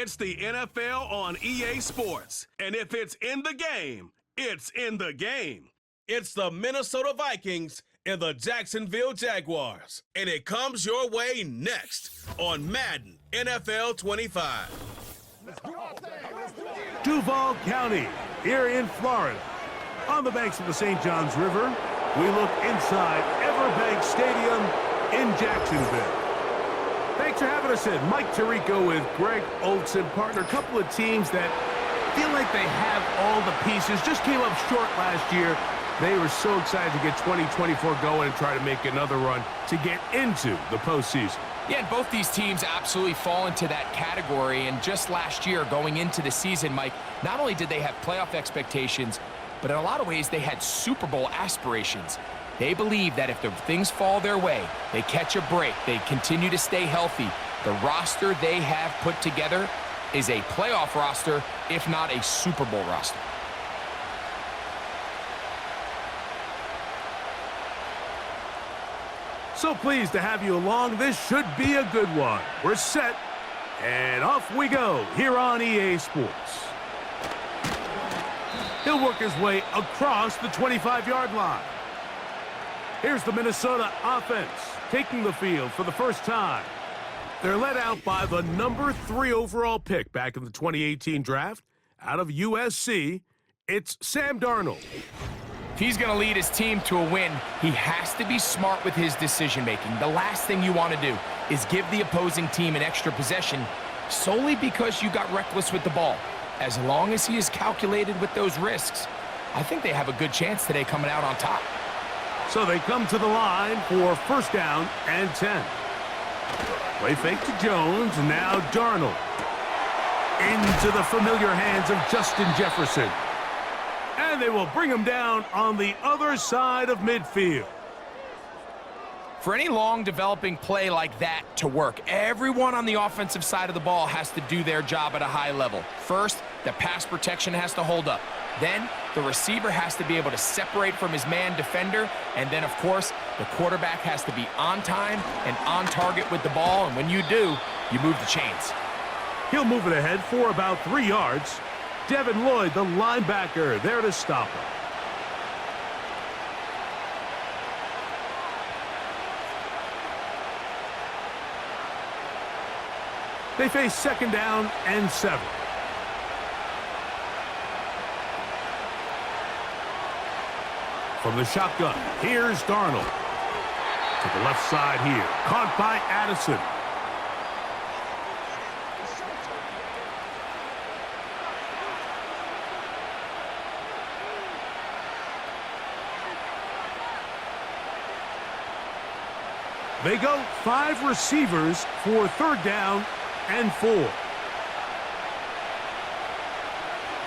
It's the NFL on EA Sports. And if it's in the game, it's in the game. It's the Minnesota Vikings and the Jacksonville Jaguars. And it comes your way next on Madden NFL 25. Duval County, here in Florida. On the banks of the St. Johns River, we look inside Everbank Stadium in Jacksonville. Thanks for having us in. Mike Tirico with Greg Olson, partner. A couple of teams that feel like they have all the pieces. Just came up short last year. They were so excited to get 2024 going and try to make another run to get into the postseason. Yeah, and both these teams absolutely fall into that category. And just last year, going into the season, Mike, not only did they have playoff expectations, but in a lot of ways, they had Super Bowl aspirations. They believe that if the things fall their way, they catch a break, they continue to stay healthy, the roster they have put together is a playoff roster, if not a Super Bowl roster. So pleased to have you along. This should be a good one. We're set, and off we go here on EA Sports. He'll work his way across the 25-yard line. Here's the Minnesota offense taking the field for the first time. They're led out by the number 3 overall pick back in the 2018 draft out of USC. It's Sam Darnold. If he's going to lead his team to a win, he has to be smart with his decision-making. The last thing you want to do is give the opposing team an extra possession solely because you got reckless with the ball. As long as he is calculated with those risks, I think they have a good chance today coming out on top. So they come to the line for first down and 10. Play fake to Jones, and now Darnold. Into the familiar hands of Justin Jefferson. And they will bring him down on the other side of midfield. For any long developing play like that to work, everyone on the offensive side of the ball has to do their job at a high level. First, the pass protection has to hold up. Then, the receiver has to be able to separate from his man defender. And then, of course, the quarterback has to be on time and on target with the ball. And when you do, you move the chains. He'll move it ahead for about 3 yards. Devin Lloyd, the linebacker, there to stop him. They face second down and 7. From the shotgun, here's Darnold. To the left side here, caught by Addison. They go 5 receivers for third down and 4.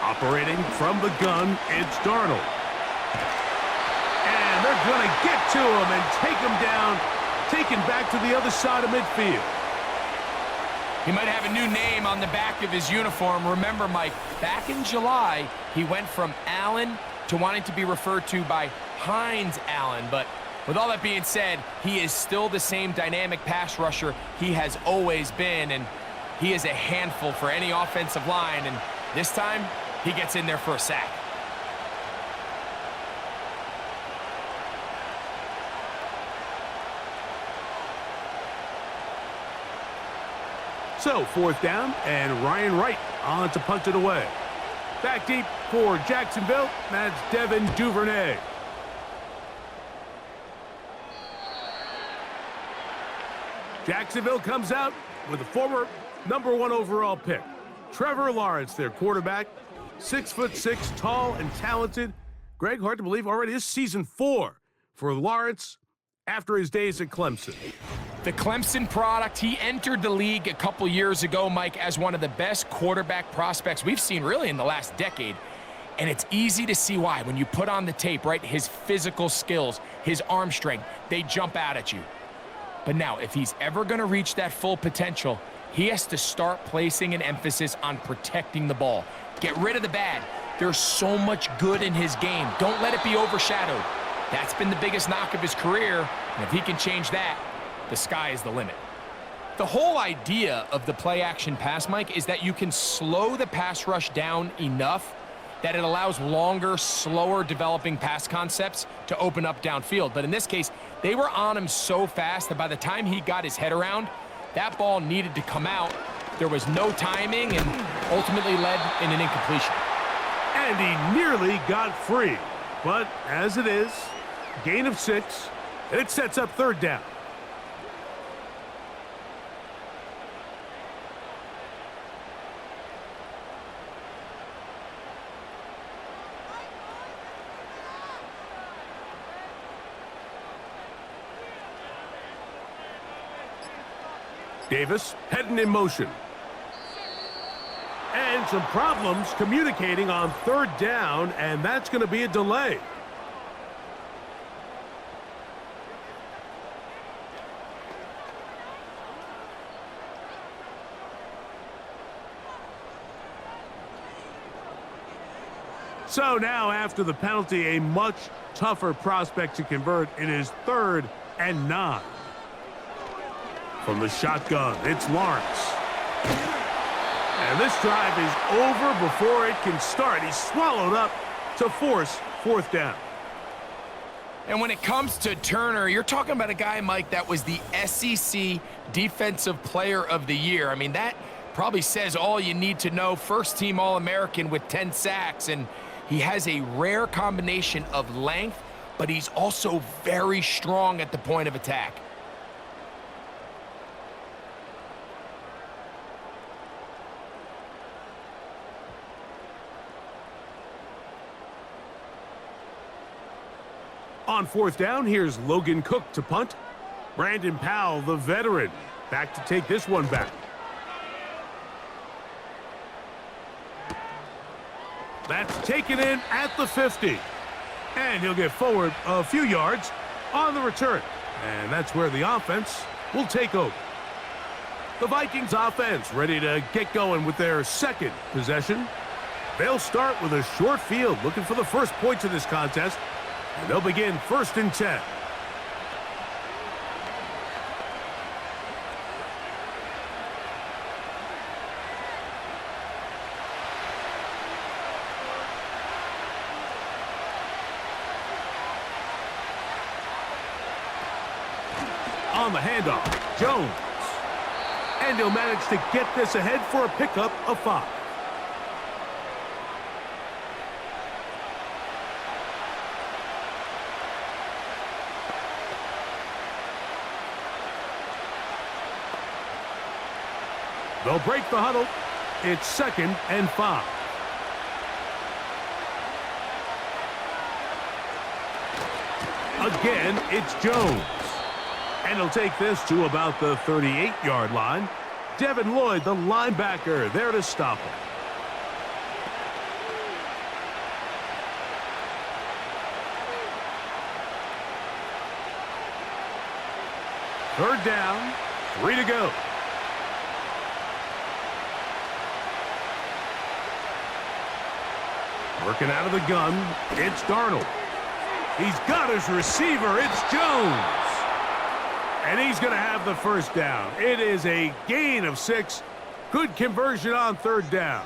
Operating from the gun, it's Darnold. And they're going to get to him and take him down, taken back to the other side of midfield. He might have a new name on the back of his uniform. Remember, Mike, back in July, he went from Allen to wanting to be referred to by Hines Allen. But with all that being said, he is still the same dynamic pass rusher he has always been, and he is a handful for any offensive line, and this time, he gets in there for a sack. So, fourth down, and Ryan Wright on to punt it away. Back deep for Jacksonville, that's Devin Duvernay. Jacksonville comes out with a former number 1 overall pick. Trevor Lawrence, their quarterback, 6'6", tall and talented. Greg, hard to believe, already this season 4 for Lawrence after his days at Clemson. The Clemson product, he entered the league a couple years ago, Mike, as one of the best quarterback prospects we've seen really in the last decade. And it's easy to see why. When you put on the tape, right, his physical skills, his arm strength, they jump out at you. But now, if he's ever going to reach that full potential, he has to start placing an emphasis on protecting the ball. Get rid of the bad. There's so much good in his game. Don't let it be overshadowed. That's been the biggest knock of his career, and if he can change that, the sky is the limit. The whole idea of the play-action pass, Mike, is that you can slow the pass rush down enough that it allows longer, slower developing pass concepts to open up downfield. But in this case, they were on him so fast that by the time he got his head around, that ball needed to come out. There was no timing and ultimately led in an incompletion. And he nearly got free. But as it is, gain of 6, it sets up third down. Davis heading in motion. And some problems communicating on third down, and that's going to be a delay. So now, after the penalty, a much tougher prospect to convert. It is 3rd and 9. From the shotgun, it's Lawrence. And this drive is over before it can start. He's swallowed up to force 4th down. And when it comes to Turner, you're talking about a guy, Mike, that was the SEC Defensive Player of the Year. I mean, that probably says all you need to know. First-team All-American with 10 sacks, and he has a rare combination of length, but he's also very strong at the point of attack. On 4th down, here's Logan Cook to punt. Brandon Powell, the veteran, back to take this one back. That's taken in at the 50. And he'll get forward a few yards on the return. And that's where the offense will take over. The Vikings offense ready to get going with their 2nd possession. They'll start with a short field, looking for the first points of this contest. And they'll begin 1st and 10. On the handoff, Jones. And he'll manage to get this ahead for a pickup of 5. They'll break the huddle. It's 2nd and 5. Again, it's Jones. And he'll take this to about the 38-yard line. Devin Lloyd, the linebacker, there to stop him. Third down, 3 to go. Working out of the gun, it's Darnold. He's got his receiver, it's Jones. And he's going to have the first down. It is a gain of 6. Good conversion on 3rd down.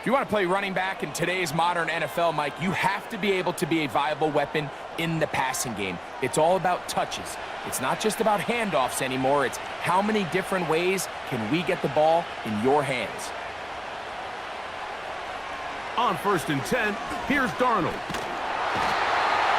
If you want to play running back in today's modern NFL, Mike, you have to be able to be a viable weapon in the passing game. It's all about touches. It's not just about handoffs anymore. It's how many different ways can we get the ball in your hands. On 1st and 10, here's Darnold.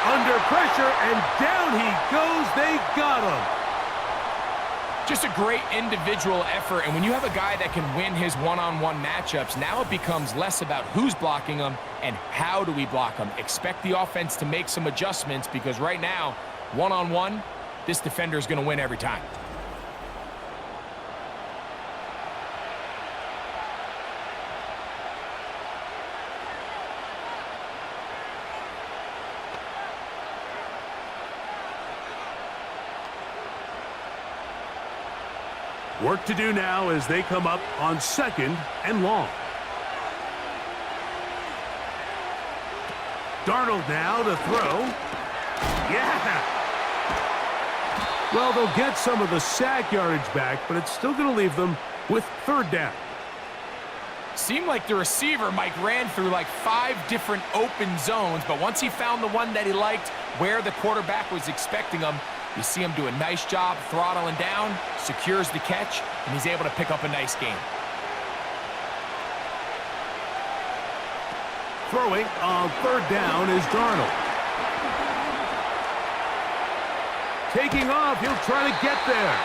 Under pressure, and down he goes. They got him. Just a great individual effort, and when you have a guy that can win his one-on-one matchups, now it becomes less about who's blocking him and how do we block him. Expect the offense to make some adjustments because right now, one-on-one, this defender is going to win every time. Work to do now as they come up on 2nd and long. Darnold now to throw. Yeah! Well, they'll get some of the sack yardage back, but it's still going to leave them with third down. Seemed like the receiver, Mike, ran through like 5 different open zones, but once he found the one that he liked, where the quarterback was expecting him, you see him do a nice job throttling down, secures the catch, and he's able to pick up a nice gain. Throwing on third down is Darnold. Taking off, he'll try to get there.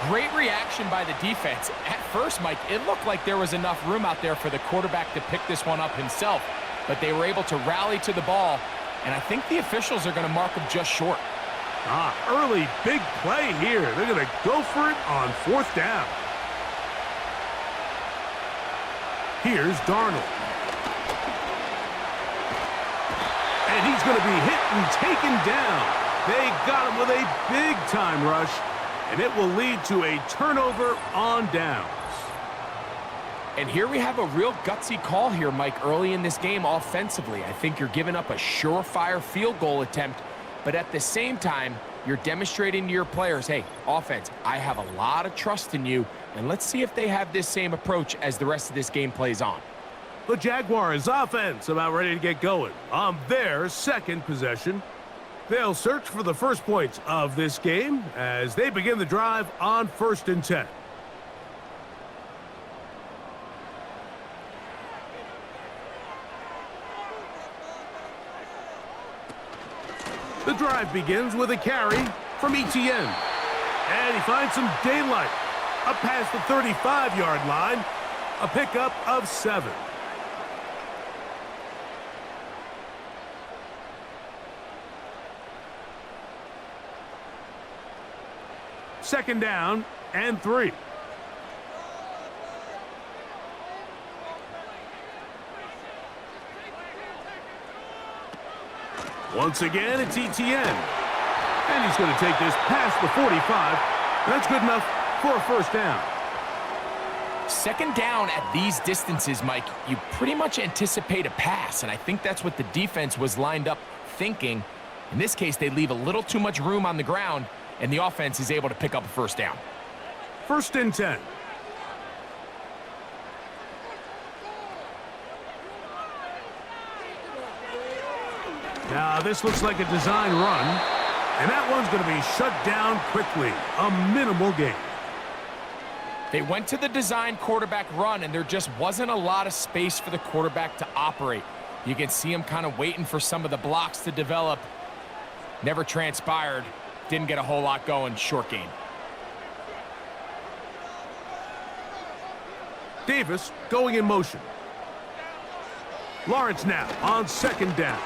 Great reaction by the defense. At first, Mike, it looked like there was enough room out there for the quarterback to pick this one up himself, but they were able to rally to the ball, and I think the officials are going to mark him just short. Early big play here. They're going to go for it on fourth down. Here's Darnold. And he's going to be hit and taken down. They got him with a big-time rush, and it will lead to a turnover on downs. And here we have a real gutsy call here, Mike, early in this game offensively. I think you're giving up a surefire field goal attempt, but at the same time, you're demonstrating to your players, hey, offense, I have a lot of trust in you, and let's see if they have this same approach as the rest of this game plays on. The Jaguars offense about ready to get going on their second possession. They'll search for the first points of this game as they begin the drive on 1st and 10. The drive begins with a carry from Etienne. And he finds some daylight up past the 35-yard line. A pickup of 7. Second down and 3. Once again, it's Etienne. And he's going to take this past the 45. That's good enough for a first down. Second down at these distances, Mike, you pretty much anticipate a pass, and I think that's what the defense was lined up thinking. In this case, they leave a little too much room on the ground, and the offense is able to pick up a first down. 1st and 10. Now, this looks like a design run, and that one's going to be shut down quickly. A minimal gain. They went to the design quarterback run, and there just wasn't a lot of space for the quarterback to operate. You can see him kind of waiting for some of the blocks to develop. Never transpired. Didn't get a whole lot going. Short game. Davis going in motion. Lawrence now on 2nd down.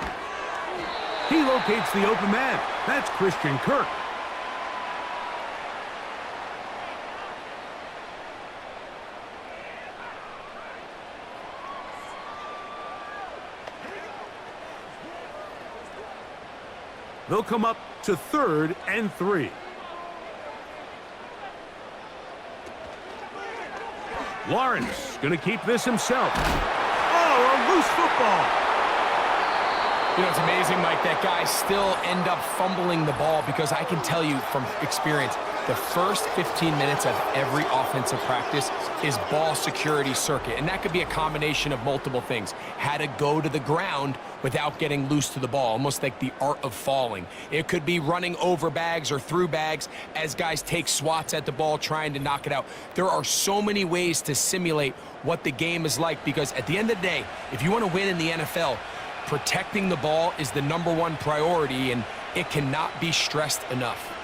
He locates the open man. That's Christian Kirk. They'll come up to 3rd and 3. Lawrence going to keep this himself. Oh, a loose football. You know, it's amazing, Mike, that guys still end up fumbling the ball because I can tell you from experience, the first 15 minutes of every offensive practice is ball security circuit, and that could be a combination of multiple things. How to go to the ground without getting loose to the ball, almost like the art of falling. It could be running over bags or through bags as guys take swats at the ball trying to knock it out. There are so many ways to simulate what the game is like because at the end of the day, if you want to win in the NFL, protecting the ball is the #1 priority, and it cannot be stressed enough.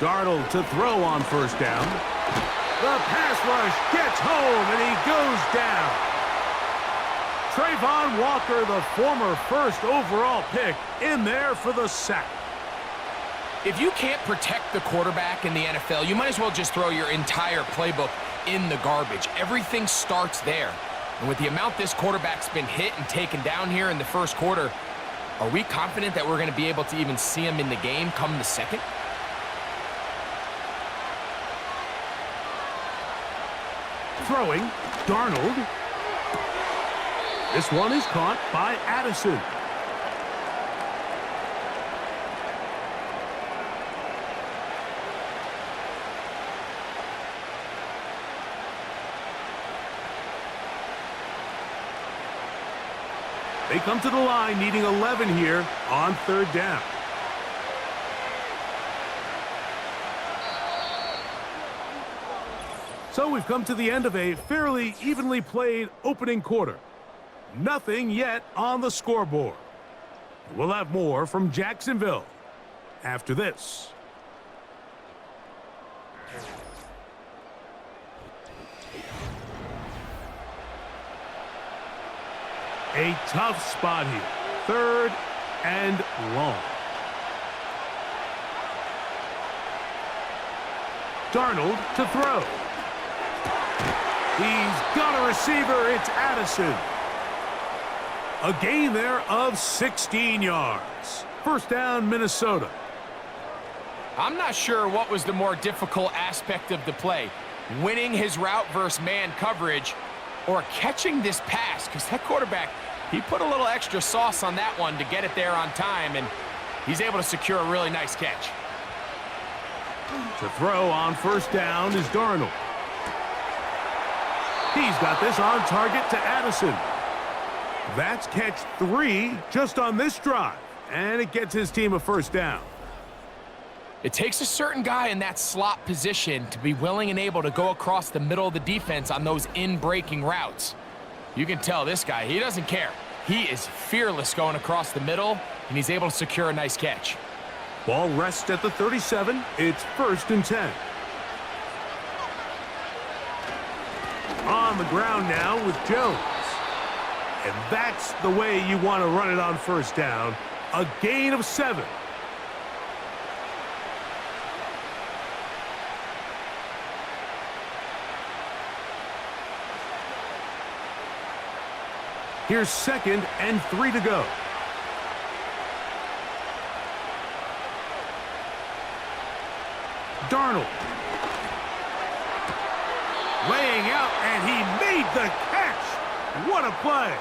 Darnold to throw on 1st down. The pass rush gets home, and he goes down. Trayvon Walker, the former 1st overall pick, in there for the sack. If you can't protect the quarterback in the NFL, you might as well just throw your entire playbook in the garbage. Everything starts there. And with the amount this quarterback's been hit and taken down here in the 1st quarter, are we confident that we're going to be able to even see him in the game come the 2nd? Throwing, Darnold. This one is caught by Addison. They come to the line needing 11 here on third down. So we've come to the end of a fairly evenly played opening quarter. Nothing yet on the scoreboard. We'll have more from Jacksonville after this. A tough spot here. Third and long. Darnold to throw. He's got a receiver. It's Addison. A gain there of 16 yards. First down, Minnesota. I'm not sure what was the more difficult aspect of the play. Winning his route versus man coverage or catching this pass, because that quarterback, he put a little extra sauce on that one to get it there on time, and he's able to secure a really nice catch. To throw on first down is Darnold. He's got this on target to Addison. That's catch 3 just on this drive, and it gets his team a first down. It takes a certain guy in that slot position to be willing and able to go across the middle of the defense on those in-breaking routes. You can tell this guy, he doesn't care. He is fearless going across the middle, and he's able to secure a nice catch. Ball rests at the 37. It's first and 10. On the ground now with Jones. And that's the way you want to run it on first down. A gain of 7. Here's second and 3 to go. Darnold. Laying out, and he made the catch. What a play.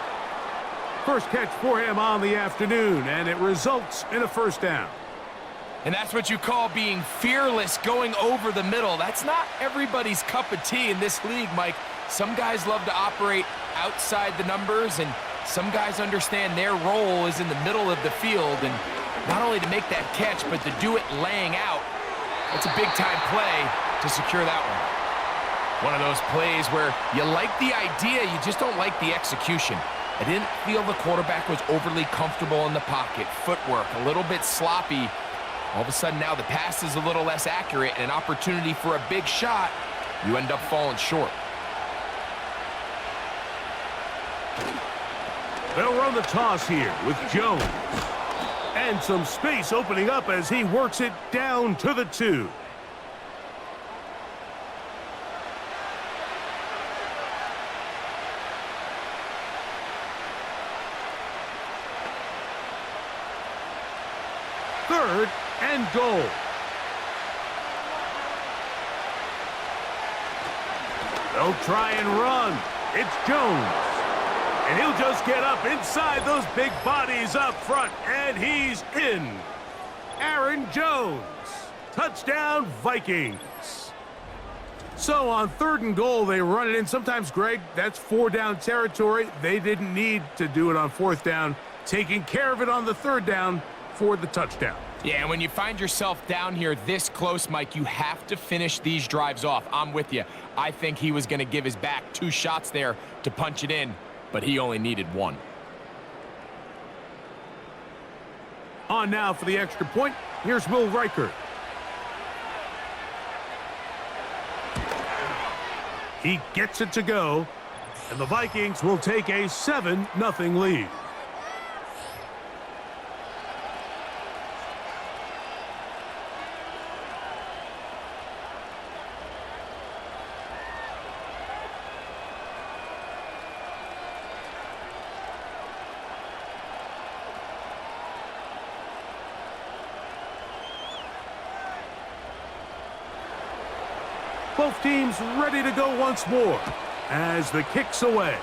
First catch for him on the afternoon, and it results in a first down. And that's what you call being fearless going over the middle. That's not everybody's cup of tea in this league, Mike. Some guys love to operate outside the numbers, and some guys understand their role is in the middle of the field, and not only to make that catch, but to do it laying out. That's a big-time play to secure that one. One of those plays where you like the idea, you just don't like the execution. I didn't feel the quarterback was overly comfortable in the pocket. Footwork, a little bit sloppy. All of a sudden now the pass is a little less accurate, and an opportunity for a big shot, you end up falling short. They'll run the toss here with Jones. And some space opening up as he works it down to the 2. Third and goal. They'll try and run. It's Jones. And he'll just get up inside those big bodies up front, and he's in. Aaron Jones. Touchdown, Vikings. So on third and goal, they run it in. Sometimes, Greg, that's 4-down territory. They didn't need to do it on fourth down. Taking care of it on the third down for the touchdown. Yeah, when you find yourself down here this close, Mike, you have to finish these drives off. I'm with you. I think he was going to give his back 2 shots there to punch it in, but he only needed 1. On now for the extra point. Here's Will Riker. He gets it to go, and the Vikings will take a 7-0 lead. Both teams ready to go once more. as the kick's away.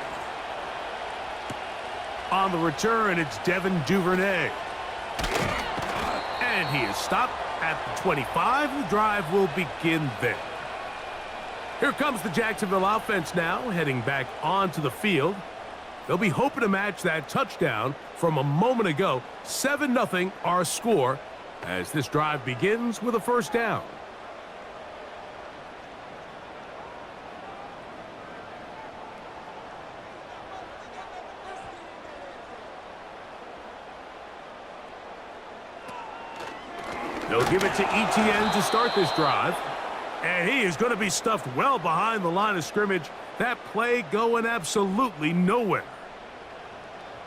On the return, it's Devin Duvernay. And he is stopped at the 25. The drive will begin there. Here comes the Jacksonville offense now, heading back onto the field. They'll be hoping to match that touchdown from a moment ago. 7-0 our score as this drive begins with a first down. They'll give it to Etienne to start this drive. And he is going to be stuffed well behind the line of scrimmage. That play going absolutely nowhere.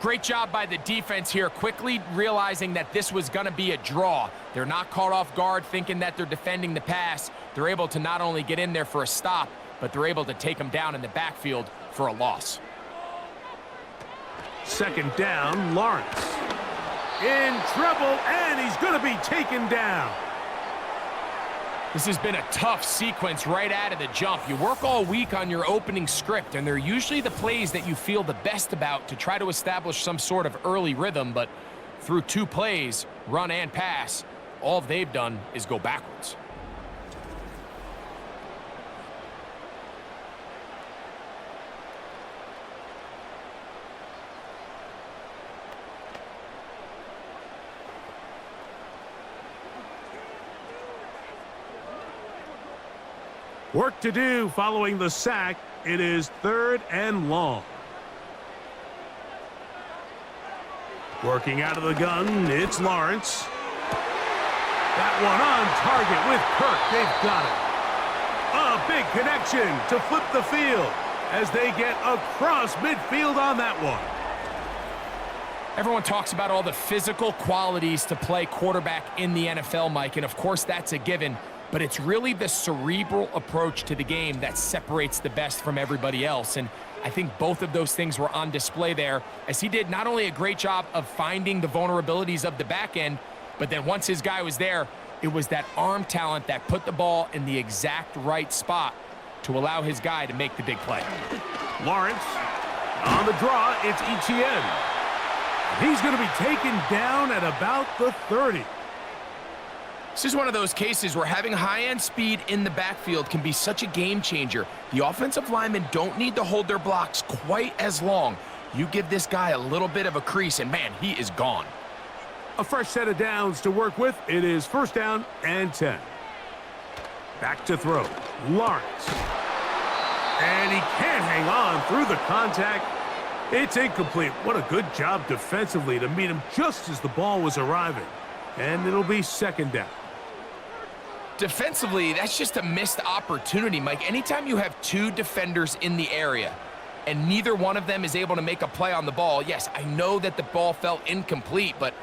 Great job by the defense here, quickly realizing that this was going to be a draw. They're not caught off guard thinking that they're defending the pass. They're able to not only get in there for a stop, but they're able to take them down in the backfield for a loss. Second down, Lawrence. In trouble, and he's going to be taken down. This has been a tough sequence right out of the jump. You work all week on your opening script, and they're usually the plays that you feel the best about to try to establish some sort of early rhythm, but through 2 plays, run and pass, all they've done is go backwards. Work to do following the sack. It is 3rd and long. Working out of the gun, it's Lawrence. That one on target with Kirk. They've got it. A big connection to flip the field as they get across midfield on that one. Everyone talks about all the physical qualities to play quarterback in the NFL, Mike, and of course that's a given. But it's really the cerebral approach to the game that separates the best from everybody else. And I think both of those things were on display there, as he did not only a great job of finding the vulnerabilities of the back end, but then once his guy was there, it was that arm talent that put the ball in the exact right spot to allow his guy to make the big play. Lawrence on the draw, it's Etienne. He's going to be taken down at about the 30. This is one of those cases where having high-end speed in the backfield can be such a game changer. The offensive linemen don't need to hold their blocks quite as long. You give this guy a little bit of a crease, and man, he is gone. A fresh set of downs to work with. It is 1st down and 10. Back to throw. Lawrence. And he can't hang on through the contact. It's incomplete. What a good job defensively to meet him just as the ball was arriving. And it'll be 2nd down. Defensively, that's just a missed opportunity, Mike. Anytime you have 2 defenders in the area and neither one of them is able to make a play on the ball, yes, I know that the ball felt incomplete, but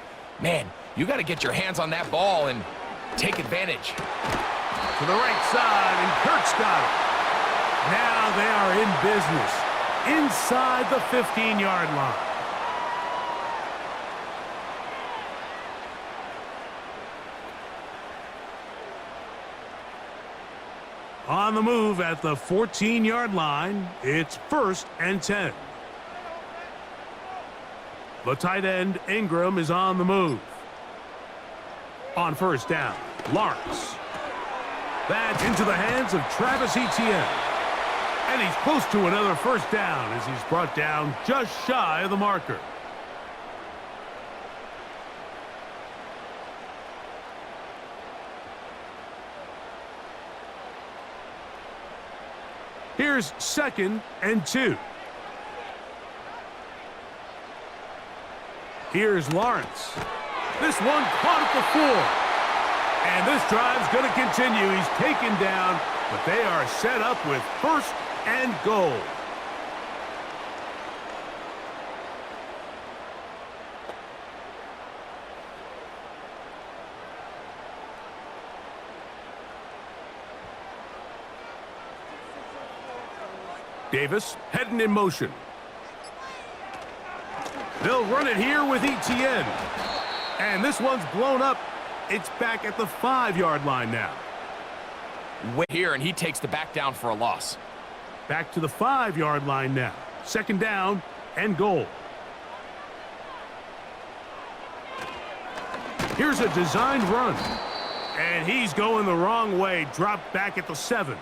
man, you got to get your hands on that ball and take advantage. To the right side, and Kirk's got it. Now they are in business inside the 15-yard line. On the move at the 14-yard line, it's 1st and 10. The tight end, Ingram, is on the move. On 1st down, Lawrence. That's into the hands of Travis Etienne. And he's close to another 1st down as he's brought down just shy of the marker. Here's 2nd and 2. Here's Lawrence. This one caught at the 4. And this drive's going to continue. He's taken down, but they are set up with 1st and goal. Davis heading in motion. They'll run it here with Etienne. And this one's blown up. It's back at the 5-yard line now. Way here, and he takes the back down for a loss. Back to the 5-yard line now. Second down and goal. Here's a designed run. And he's going the wrong way. Dropped back at the 7.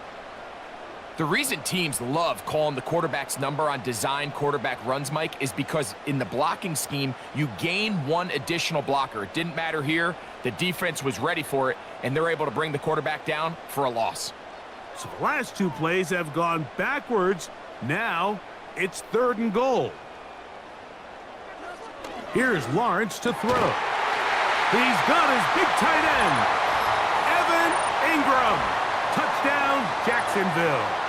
The reason teams love calling the quarterback's number on designed quarterback runs, Mike, is because in the blocking scheme, you gain one additional blocker. It didn't matter here. The defense was ready for it, and they're able to bring the quarterback down for a loss. So the last 2 plays have gone backwards. Now it's 3rd and goal. Here's Lawrence to throw. He's got his big tight end, Evan Ingram. Touchdown, Jacksonville.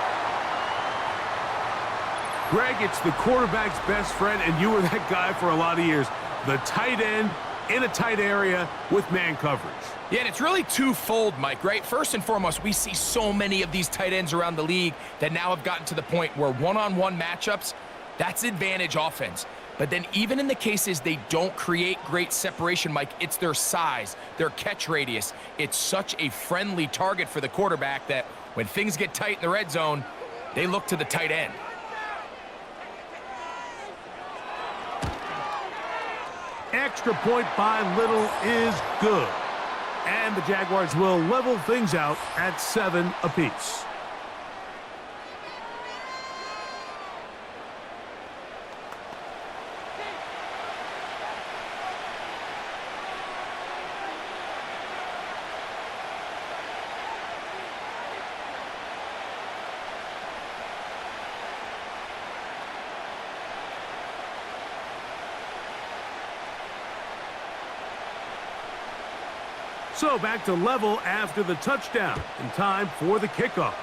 Greg, it's the quarterback's best friend, and you were that guy for a lot of years. The tight end in a tight area with man coverage. Yeah, and it's really twofold, Mike, right? First and foremost, we see so many of these tight ends around the league that now have gotten to the point where one-on-one matchups, that's advantage offense. But then even in the cases they don't create great separation, Mike, it's their size, their catch radius. It's such a friendly target for the quarterback that when things get tight in the red zone, they look to the tight end. Extra point by Little is good. And the Jaguars will level things out at 7 apiece. So back to level after the touchdown, and time for the kickoff.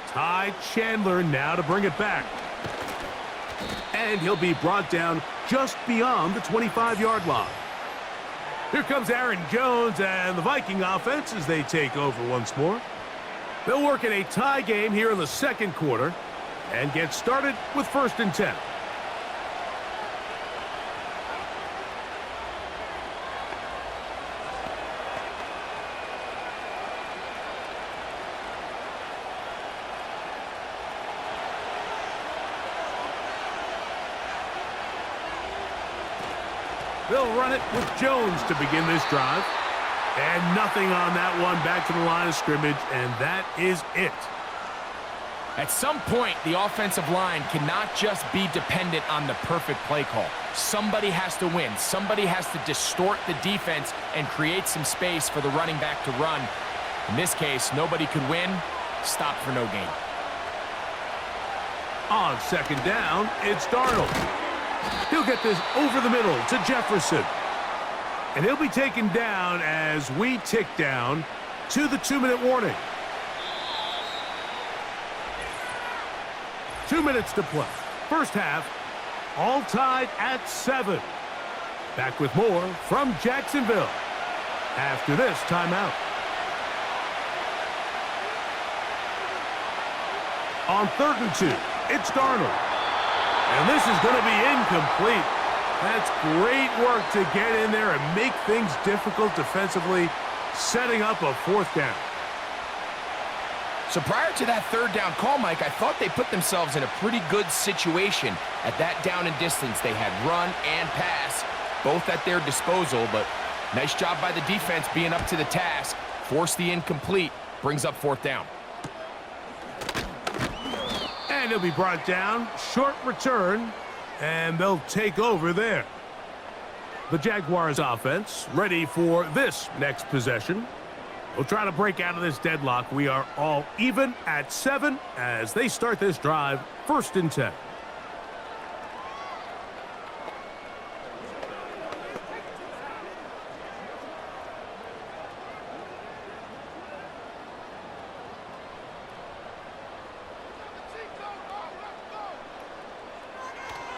Ty Chandler now to bring it back. And he'll be brought down just beyond the 25-yard line. Here comes Aaron Jones and the Viking offense as they take over once more. They'll work in a tie game here in the 2nd quarter and get started with 1st and 10. They'll run it with Jones to begin this drive. And nothing on that one. Back to the line of scrimmage, and that is it. At some point, the offensive line cannot just be dependent on the perfect play call. Somebody has to win. Somebody has to distort the defense and create some space for the running back to run. In this case, nobody could win. Stop for no gain. On 2nd down, it's Darnold. He'll get this over the middle to Jefferson. And he'll be taken down as we tick down to the 2-minute warning. 2 minutes to play. First half, all tied at 7. Back with more from Jacksonville after this timeout. On 3rd and 2, it's Darnold. And this is going to be incomplete. That's great work to get in there and make things difficult defensively, setting up a 4th down. So prior to that 3rd down call, Mike, I thought they put themselves in a pretty good situation at that down and distance. They had run and pass, both at their disposal, but nice job by the defense being up to the task. Force the incomplete, brings up 4th down. And he'll be brought down, short return, and they'll take over there. The Jaguars offense ready for this next possession. We'll try to break out of this deadlock. We are all even at 7 as they start this drive, 1st and 10.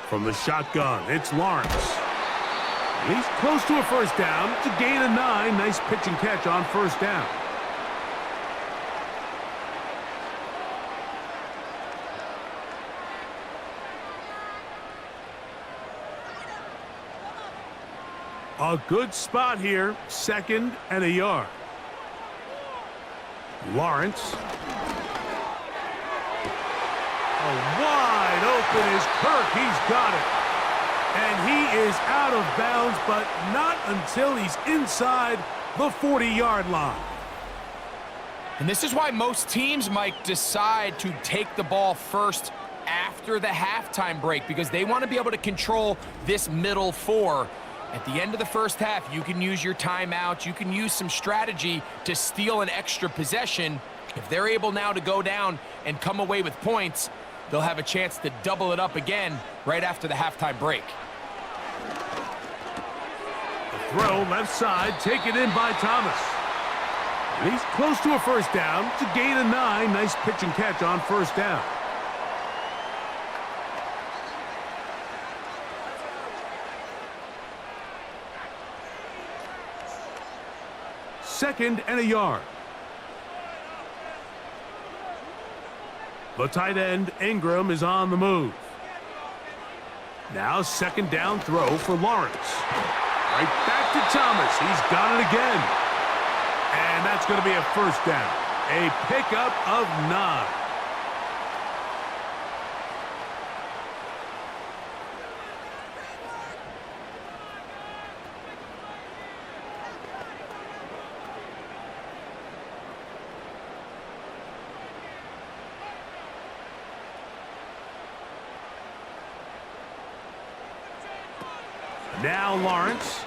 From the shotgun, it's Lawrence. And he's close to a 1st down to gain a 9. Nice pitch and catch on 1st down. A good spot here, 2nd and a yard. Lawrence. Wide open is Kirk. He's got it. And he is out of bounds, but not until he's inside the 40-yard line. And this is why most teams, Mike, decide to take the ball first after the halftime break, because they want to be able to control this middle four. At the end of the first half, you can use your timeout. You can use some strategy to steal an extra possession. If they're able now to go down and come away with points, they'll have a chance to double it up again right after the halftime break. The throw left side, taken in by Thomas. And he's close to a first down. It's a gain of 9. Nice pitch and catch on first down. Second and a yard. The tight end, Ingram, is on the move. Now second down throw for Lawrence. Right back to Thomas. He's got it again. And that's going to be a first down. A pickup of 9. Now Lawrence.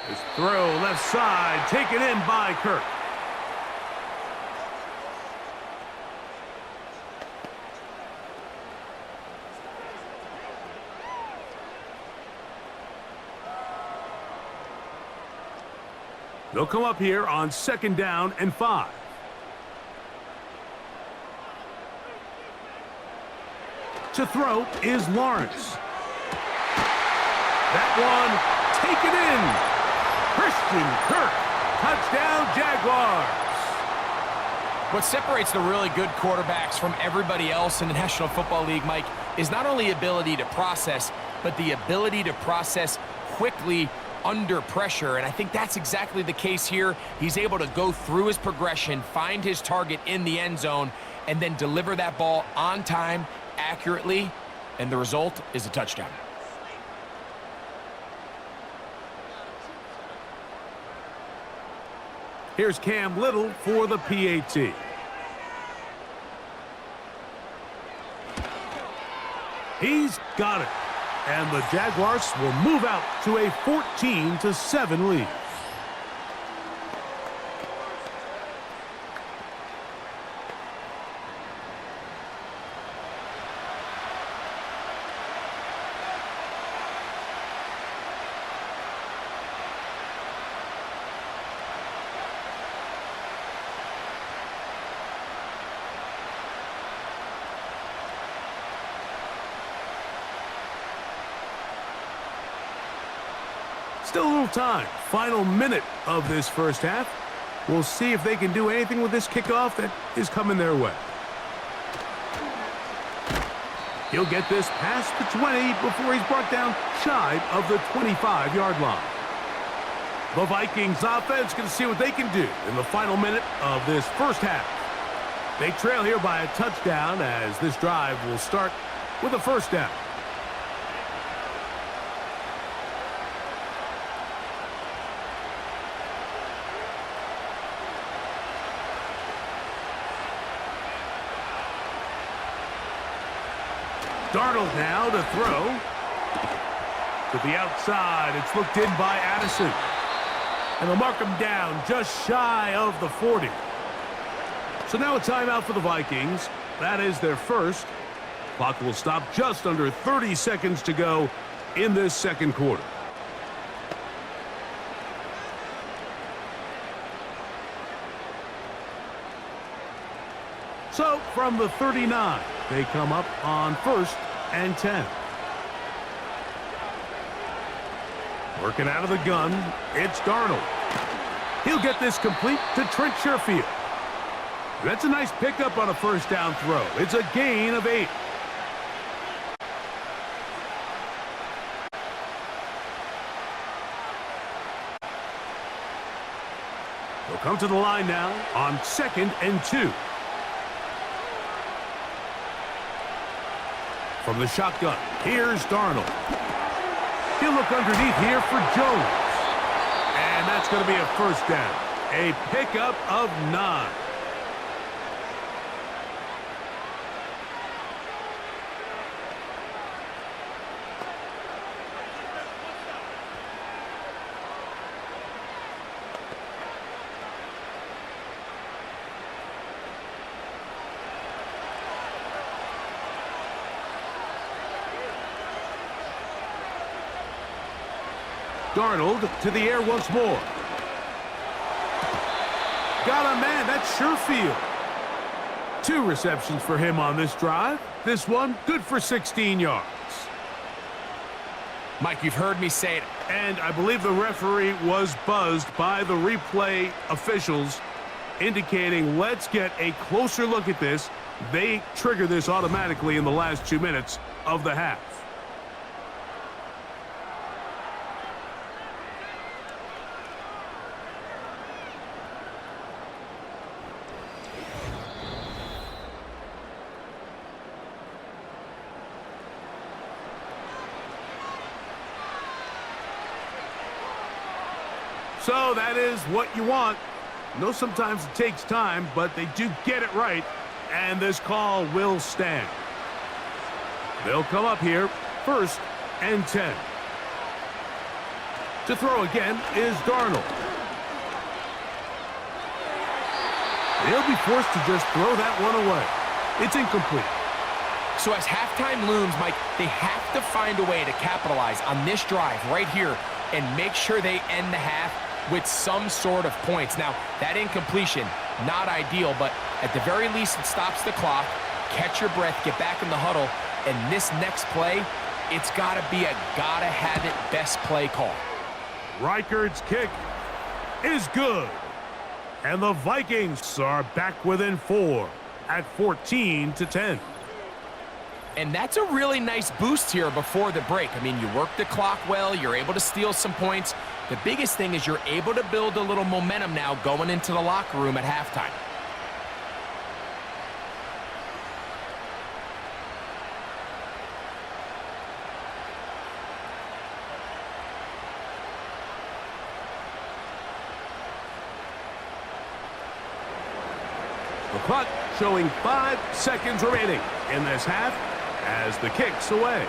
His throw left side, taken in by Kirk. They'll come up here on second down and 5. To throw is Lawrence. That one taken in. Christian Kirk, touchdown Jaguars. What separates the really good quarterbacks from everybody else in the National Football League, Mike, is not only ability to process, but the ability to process quickly under pressure. And I think that's exactly the case here. He's able to go through his progression, find his target in the end zone, and then deliver that ball on time, accurately, and the result is a touchdown. Here's Cam Little for the PAT. He's got it. And the Jaguars will move out to a 14-7 lead. Still a little time. Final minute of this first half. We'll see if they can do anything with this kickoff that is coming their way. He'll get this past the 20 before he's brought down shy of the 25-yard line. The Vikings offense going to see what they can do in the final minute of this first half. They trail here by a touchdown as this drive will start with a first down. Darnold now to throw. To the outside, it's looked in by Addison. And they'll mark him down just shy of the 40. So now a timeout for the Vikings. That is their first. Clock will stop just under 30 seconds to go in this second quarter. So from the 39, they come up on 1st and 10. Working out of the gun, it's Darnold. He'll get this complete to Trent Sherfield. That's a nice pickup on a first down throw. It's a gain of 8. They'll come to the line now on 2nd and 2. From the shotgun, here's Darnold. He'll look underneath here for Jones. And that's going to be a first down. A pickup of 9. Darnold to the air once more. Got a man, that's Sherfield. 2 receptions for him on this drive. This one, good for 16 yards. Mike, you've heard me say it. And I believe the referee was buzzed by the replay officials, indicating let's get a closer look at this. They trigger this automatically in the last 2 minutes of the half. So that is what you want. I know sometimes it takes time, but they do get it right, and this call will stand. They'll come up here, 1st and 10. To throw again is Darnold. He'll be forced to just throw that one away. It's incomplete. So as halftime looms, Mike, they have to find a way to capitalize on this drive right here and make sure they end the half with some sort of points. Now, that incompletion, not ideal, but at the very least, it stops the clock. Catch your breath, get back in the huddle, and this next play, it's got to be a gotta-have-it best play call. Reichard's kick is good. And the Vikings are back within 4 at 14-10. And that's a really nice boost here before the break. I mean, you work the clock well, you're able to steal some points. The biggest thing is you're able to build a little momentum now going into the locker room at halftime. The clock showing 5 seconds remaining in this half as the kick's away.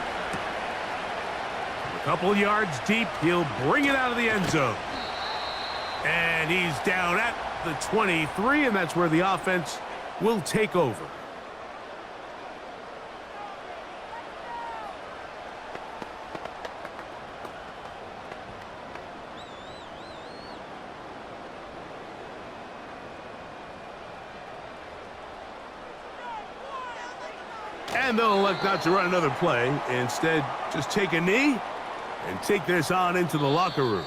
A couple yards deep, he'll bring it out of the end zone. And he's down at the 23, and that's where the offense will take over. And they'll elect not to run another play. Instead, just take a knee and take this on into the locker room.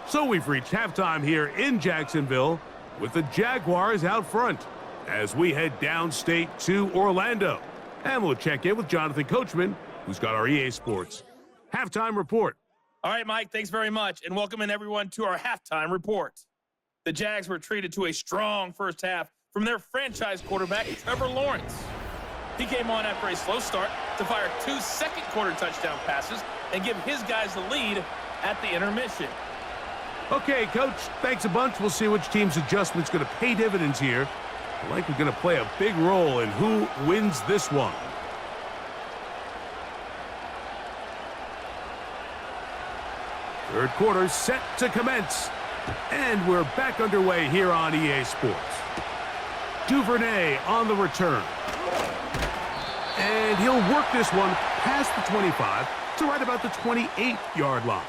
So we've reached halftime here in Jacksonville with the Jaguars out front as we head downstate to Orlando. And we'll check in with Jonathan Coachman, who's got our EA Sports halftime report. All right, Mike, thanks very much, and welcome in everyone to our halftime report. The Jags were treated to a strong first half from their franchise quarterback, Trevor Lawrence. He came on after a slow start to fire 2 second-quarter touchdown passes and give his guys the lead at the intermission. Okay, Coach, thanks a bunch. We'll see which team's adjustment's going to pay dividends here. Likely going to play a big role in who wins this one. Third quarter set to commence. And we're back underway here on EA Sports. Duvernay on the return. And he'll work this one past the 25 to right about the 28-yard line.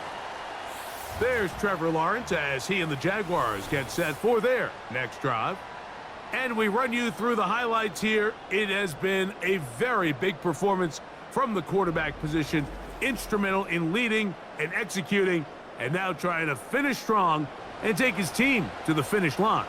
There's Trevor Lawrence as he and the Jaguars get set for their next drive. And we run you through the highlights here. It has been a very big performance from the quarterback position. Instrumental in leading and executing, and now trying to finish strong and take his team to the finish line.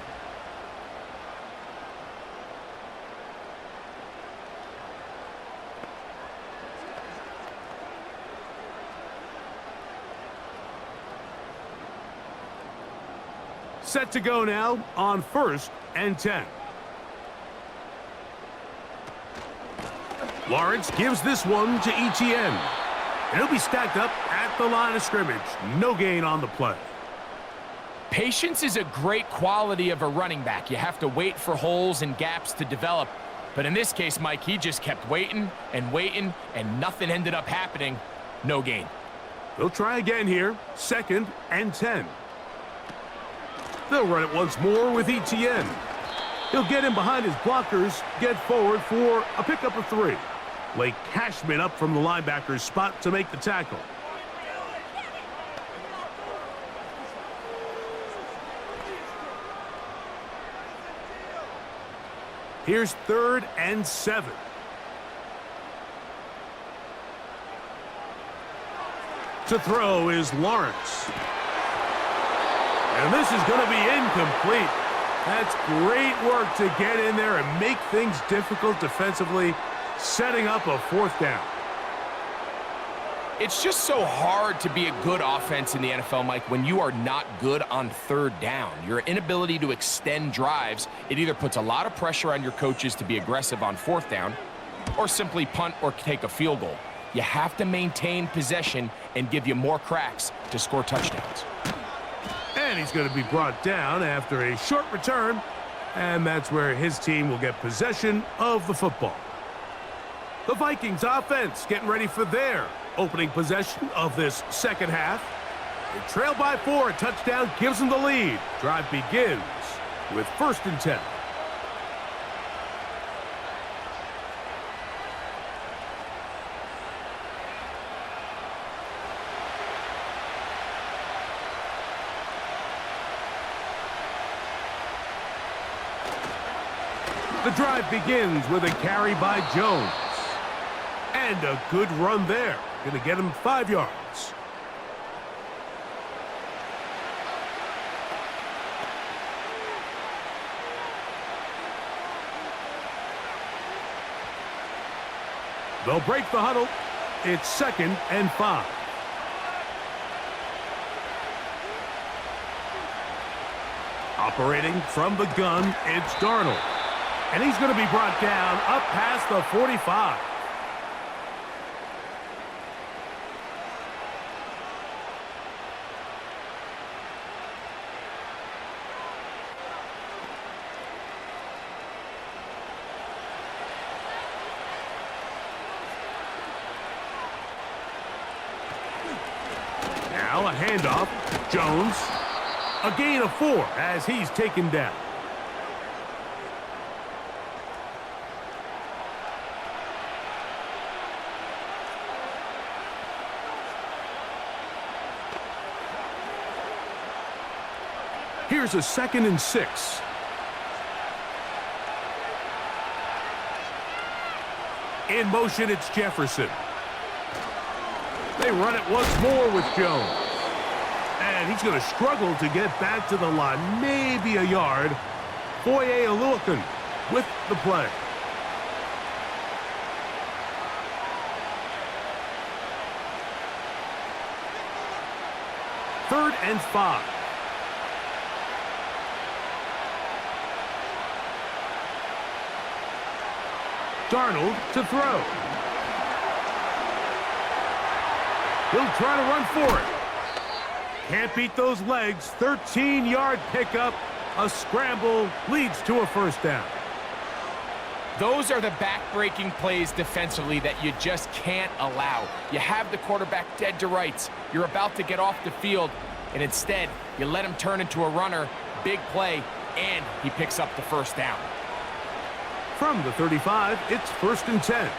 Set to go now on 1st and 10. Lawrence gives this one to ETN. And he'll be stacked up at the line of scrimmage. No gain on the play. Patience is a great quality of a running back. You have to wait for holes and gaps to develop. But in this case, Mike, he just kept waiting, and nothing ended up happening. No gain. They'll try again here. 2nd and 10. They'll run it once more with ETN. He'll get in behind his blockers, get forward for a pickup of 3. Blake Cashman up from the linebacker's spot to make the tackle. Here's 3rd and 7. To throw is Lawrence. And this is going to be incomplete. That's great work to get in there and make things difficult defensively, setting up a 4th down. It's just so hard to be a good offense in the NFL, Mike, when you are not good on 3rd down. Your inability to extend drives, it either puts a lot of pressure on your coaches to be aggressive on 4th down or simply punt or take a field goal. You have to maintain possession and give you more cracks to score touchdowns. And he's going to be brought down after a short return, and that's where his team will get possession of the football. The Vikings offense getting ready for their opening possession of this 2nd half. They trail by 4. A touchdown gives them the lead. Drive begins with 1st and 10. The drive begins with a carry by Jones. And a good run there. Going to get him 5 yards. They'll break the huddle. It's 2nd and 5. Operating from the gun, it's Darnold. And he's going to be brought down up past the 45. Now a handoff. Jones. A gain of 4 as he's taken down. Here's a 2nd and 6. In motion, it's Jefferson. They run it once more with Jones. And he's going to struggle to get back to the line. Maybe a yard. Foye Oluokun with the play. Third and 5. Darnold to throw. He'll try to run for it. Can't beat those legs. 13-yard pickup. A scramble leads to a 1st down. Those are the back-breaking plays defensively that you just can't allow. You have the quarterback dead to rights. You're about to get off the field, and instead, you let him turn into a runner. Big play, and he picks up the 1st down. From the 35, it's 1st and 10.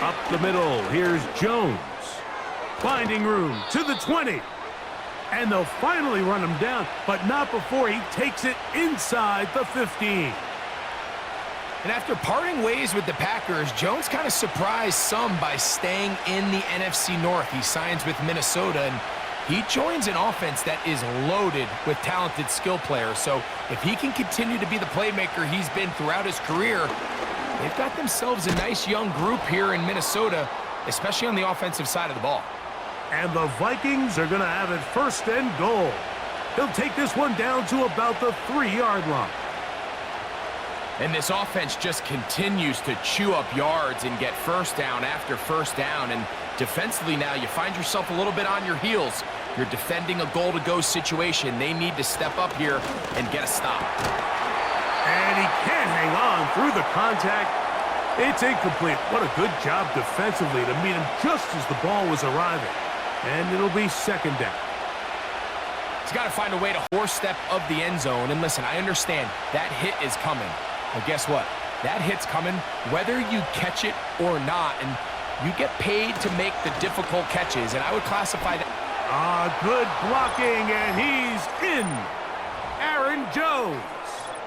Up the middle, here's Jones. Finding room to the 20. And they'll finally run him down, but not before he takes it inside the 15. And after parting ways with the Packers, Jones kind of surprised some by staying in the NFC North. He signs with Minnesota, and he joins an offense that is loaded with talented skill players. So if he can continue to be the playmaker he's been throughout his career, they've got themselves a nice young group here in Minnesota, especially on the offensive side of the ball. And the Vikings are going to have it 1st and goal. He'll take this one down to about the 3-yard line. And this offense just continues to chew up yards and get first down after first down. And defensively now, you find yourself a little bit on your heels. You're defending a goal-to-go situation. They need to step up here and get a stop. And he can't hang on through the contact. It's incomplete. What a good job defensively to meet him just as the ball was arriving. And it'll be second down. He's got to find a way to horse step of the end zone. And listen, I understand that hit is coming. But guess what? That hit's coming whether you catch it or not. And you get paid to make the difficult catches. And I would classify that. Good blocking, and he's in. Aaron Jones.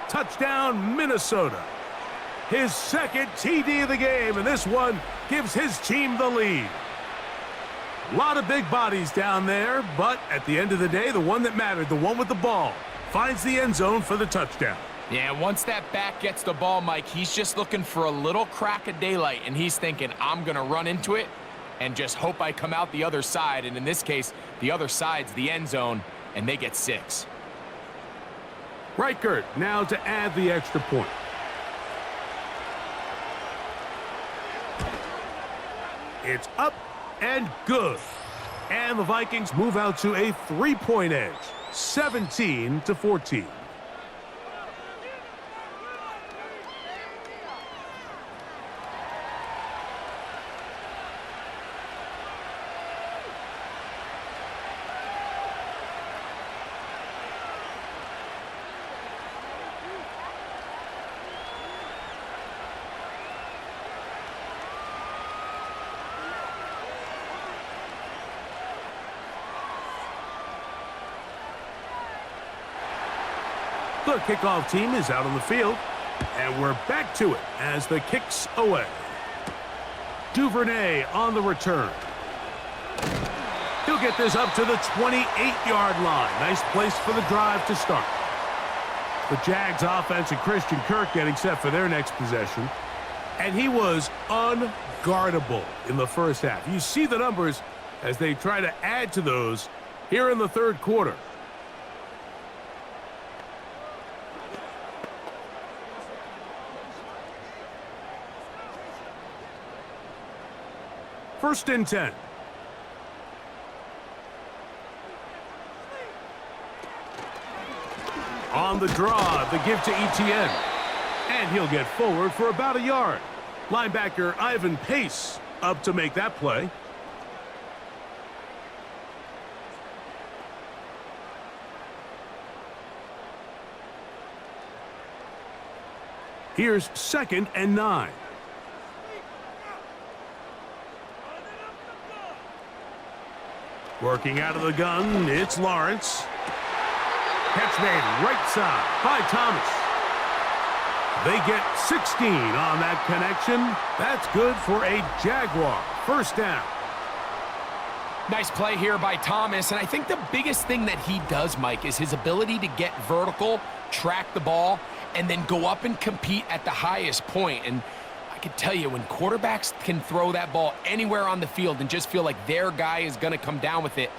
Touchdown, Minnesota. His second TD of the game, and this one gives his team the lead. A lot of big bodies down there, but at the end of the day, the one that mattered, the one with the ball, finds the end zone for the touchdown. Yeah, once that back gets the ball, Mike, he's just looking for a little crack of daylight, and he's thinking, I'm going to run into it and just hope I come out the other side. And in this case, the other side's the end zone, and they get 6. Reichert now to add the extra point. It's up and good. And the Vikings move out to a 3-point edge, 17-14. The kickoff team is out on the field, and we're back to it as the kick's away. Duvernay on the return. He'll get this up to the 28-yard line. Nice place for the drive to start. The Jags offense and Christian Kirk getting set for their next possession. And he was unguardable in the first half. You see the numbers as they try to add to those here in the third quarter. First and 10. On the draw, the give to Etienne. And he'll get forward for about a yard. Linebacker Ivan Pace up to make that play. Here's 2nd and 9. Working out of the gun, it's Lawrence. Catch made right side by Thomas. They get 16 on that connection. That's good for a Jaguar. First down. Nice play here by Thomas, and I think the biggest thing that he does, Mike, is his ability to get vertical, track the ball, and then go up and compete at the highest point. And I can tell you, when quarterbacks can throw that ball anywhere on the field and just feel like their guy is going to come down with it,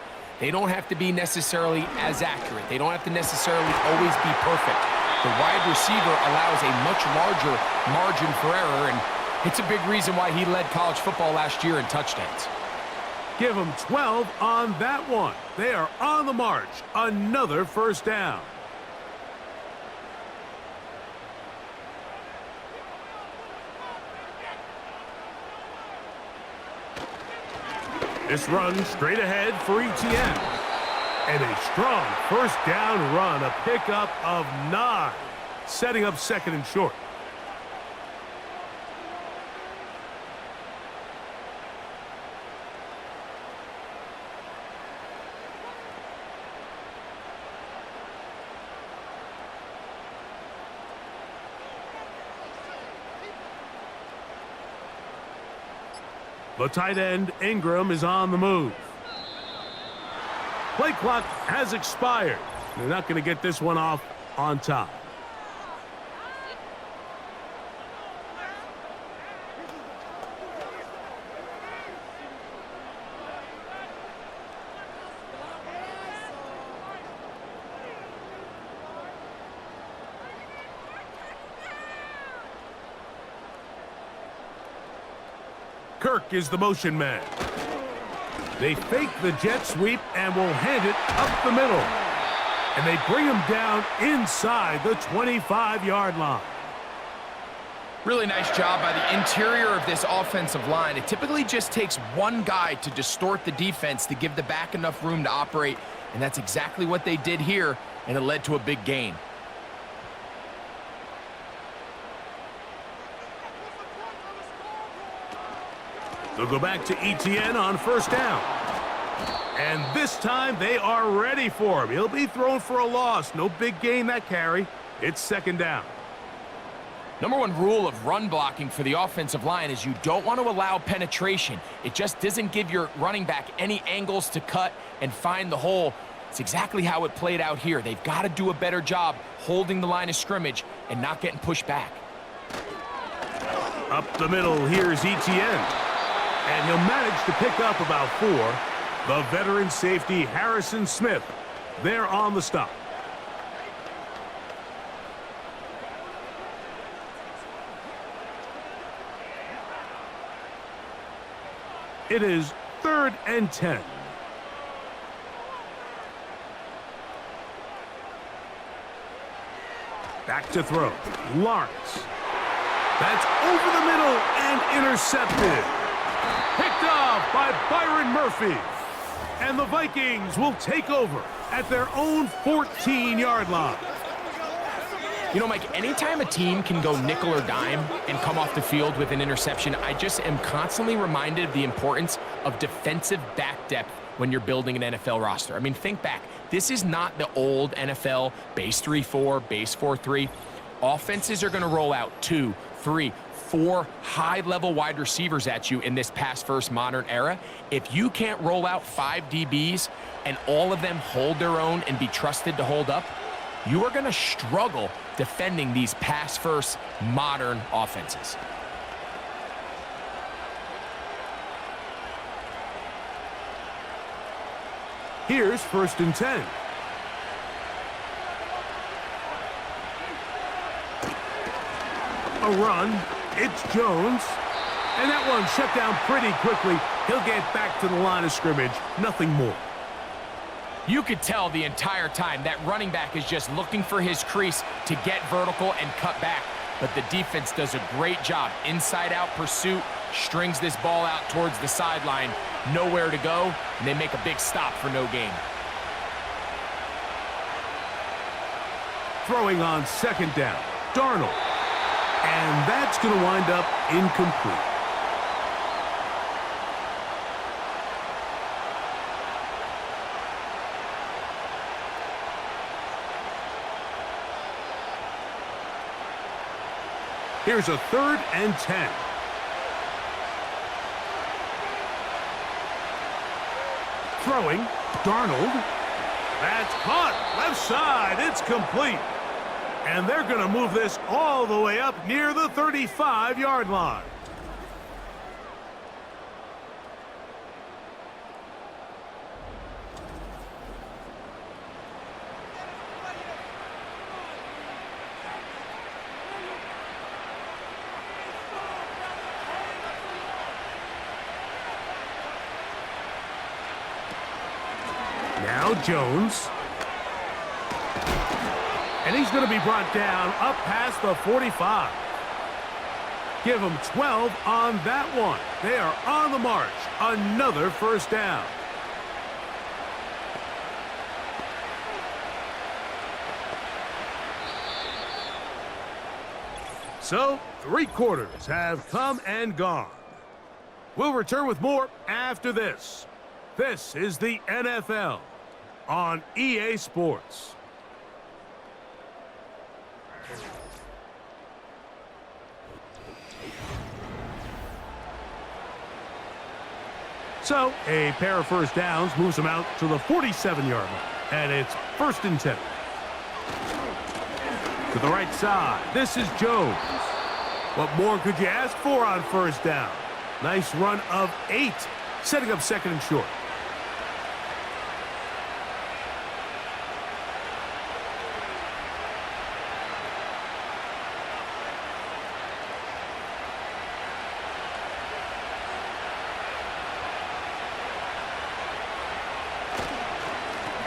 they don't have to be necessarily as accurate. They don't have to necessarily always be perfect. The wide receiver allows a much larger margin for error, and it's a big reason why he led college football last year in touchdowns. Give them 12 on that one. They are on the march. Another first down. This run straight ahead for Etienne. And a strong first down run, a pickup of 9, setting up 2nd and short. The tight end, Ingram, is on the move. Play clock has expired. They're not going to get this one off on time. Kirk is the motion man. They fake the jet sweep and will hand it up the middle. And they bring him down inside the 25-yard line. Really nice job by the interior of this offensive line. It typically just takes one guy to distort the defense to give the back enough room to operate, and that's exactly what they did here, and it led to a big gain. They'll go back to Etienne on first down. And this time they are ready for him. He'll be thrown for a loss. No big gain that carry. It's second down. Number one rule of run blocking for the offensive line is you don't want to allow penetration. It just doesn't give your running back any angles to cut and find the hole. It's exactly how it played out here. They've got to do a better job holding the line of scrimmage and not getting pushed back. Up the middle, here's Etienne. And he'll manage to pick up about 4. The veteran safety, Harrison Smith, there on the stop. It is 3rd and 10. Back to throw. Lawrence. That's over the middle and intercepted. Picked off by Byron Murphy. And the Vikings will take over at their own 14-yard line. You know, Mike, anytime a team can go nickel or dime and come off the field with an interception, I just am constantly reminded of the importance of defensive back depth when you're building an NFL roster. I mean, think back. This is not the old NFL base 3-4, base 4-3. Offenses are going to roll out 2, 3, 4 high-level wide receivers at you in this pass-first modern era. If you can't roll out 5 DBs and all of them hold their own and be trusted to hold up, you are going to struggle defending these pass-first modern offenses. Here's 1st and 10. A run. It's Jones. And that one shut down pretty quickly. He'll get back to the line of scrimmage. Nothing more. You could tell the entire time that running back is just looking for his crease to get vertical and cut back. But the defense does a great job. Inside-out pursuit, strings this ball out towards the sideline. Nowhere to go, and they make a big stop for no gain. Throwing on 2nd down. Darnold. And that's going to wind up incomplete. Here's a 3rd and 10. Throwing. Darnold. That's caught. Left side. It's complete. And they're going to move this all the way up near the 35-yard line. Now Jones. And he's going to be brought down up past the 45. Give him 12 on that one. They are on the march. Another 1st down. So, 3 quarters have come and gone. We'll return with more after this. This is the NFL on EA Sports. So, a pair of 1st downs moves them out to the 47-yard line. And it's 1st and 10. To the right side, this is Jones. What more could you ask for on 1st down? Nice run of 8, setting up 2nd and short.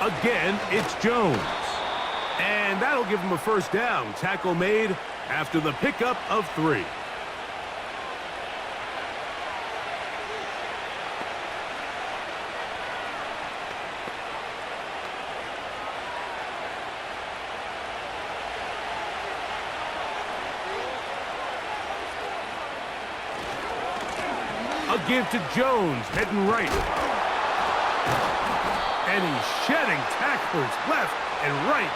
Again, it's Jones. And that'll give him a first down. Tackle made after the pickup of 3. A give to Jones, heading right. And he's shedding tacklers left and right,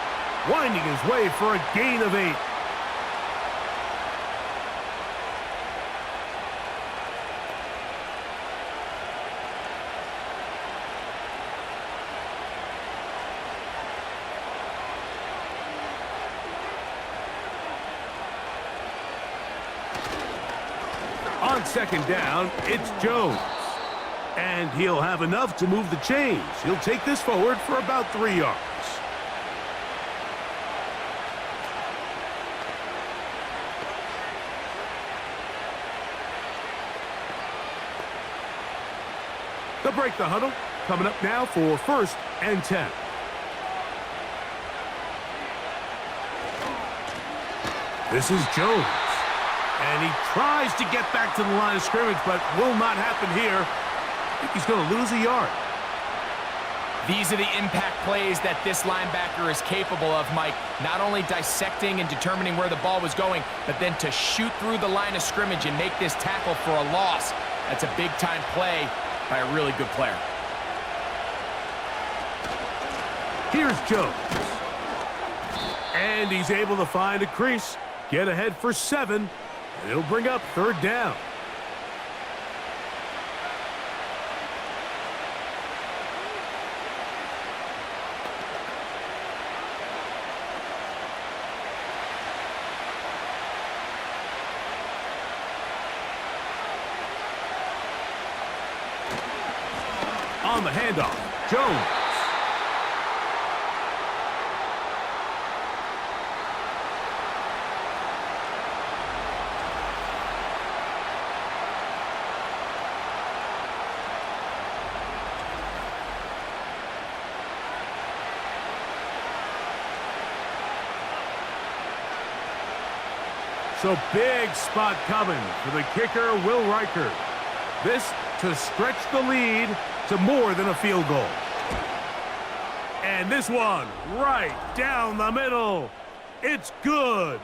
winding his way for a gain of 8. On second down, it's Jones. And he'll have enough to move the chains. He'll take this forward for about 3 yards. They'll break the huddle. Coming up now for 1st and 10. This is Jones. And he tries to get back to the line of scrimmage, but will not happen here. I think he's going to lose a yard. These are the impact plays that this linebacker is capable of, Mike. Not only dissecting and determining where the ball was going, but then to shoot through the line of scrimmage and make this tackle for a loss. That's a big-time play by a really good player. Here's Jones. And he's able to find a crease, get ahead for 7, and it'll bring up 3rd down. On the handoff, Jones. So big spot coming for the kicker, Will Riker. This to stretch the lead to more than a field goal. And this one right down the middle. It's good.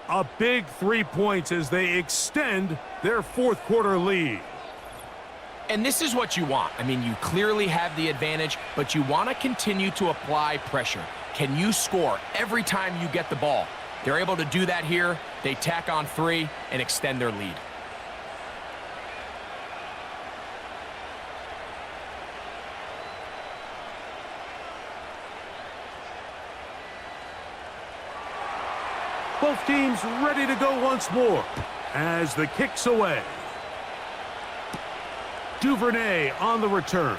A big 3 points as they extend their 4th quarter lead. And this is what you want. I mean, you clearly have the advantage, but you want to continue to apply pressure. Can you score every time you get the ball? They're able to do that here. They tack on 3 and extend their lead. Both teams ready to go once more as the kick's away. Duvernay on the return.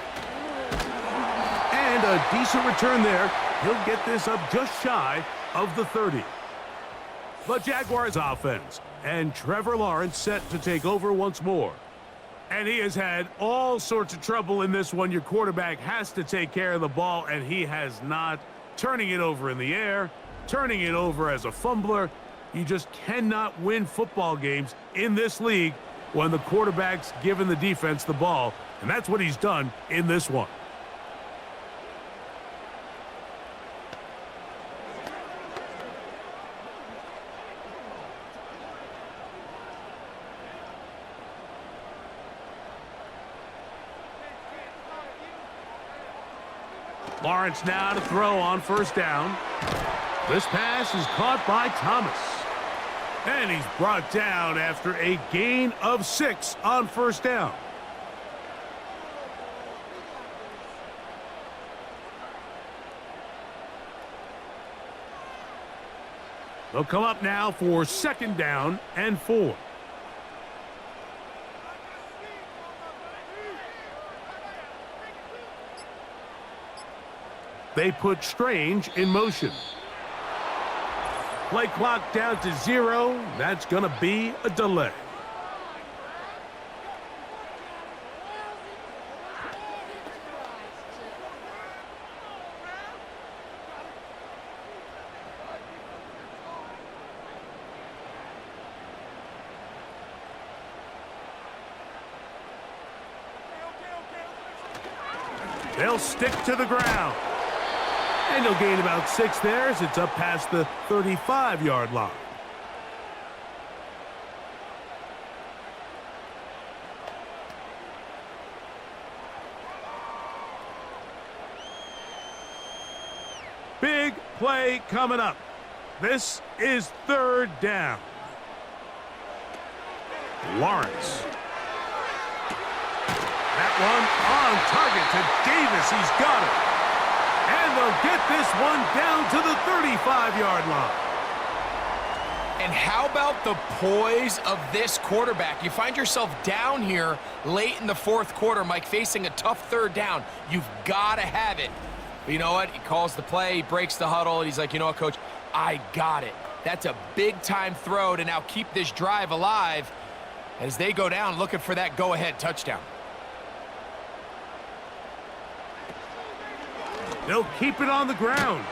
And a decent return there. He'll get this up just shy of the 30. The Jaguars offense, and Trevor Lawrence set to take over once more. And he has had all sorts of trouble in this one. Your quarterback has to take care of the ball, and he has not. Turning it over in the air, turning it over as a fumbler. You just cannot win football games in this league when the quarterback's giving the defense the ball, and that's what he's done in this one. Lawrence now to throw on 1st down. This pass is caught by Thomas. And he's brought down after a gain of 6 on 1st down. They'll come up now for 2nd down and 4. They put Strange in motion. Play clock down to 0. That's going to be a delay. They'll stick to the ground. And he'll gain about 6 there as it's up past the 35-yard line. Big play coming up. This is 3rd down. Lawrence. That one on target to Davis. He's got it. And they'll get this one down to the 35-yard line. And how about the poise of this quarterback? You find yourself down here late in the 4th quarter, Mike, facing a tough 3rd down. You've got to have it. But you know what? He calls the play, he breaks the huddle, and he's like, you know what, Coach? I got it. That's a big-time throw to now keep this drive alive as they go down looking for that go-ahead touchdown. They'll keep it on the ground.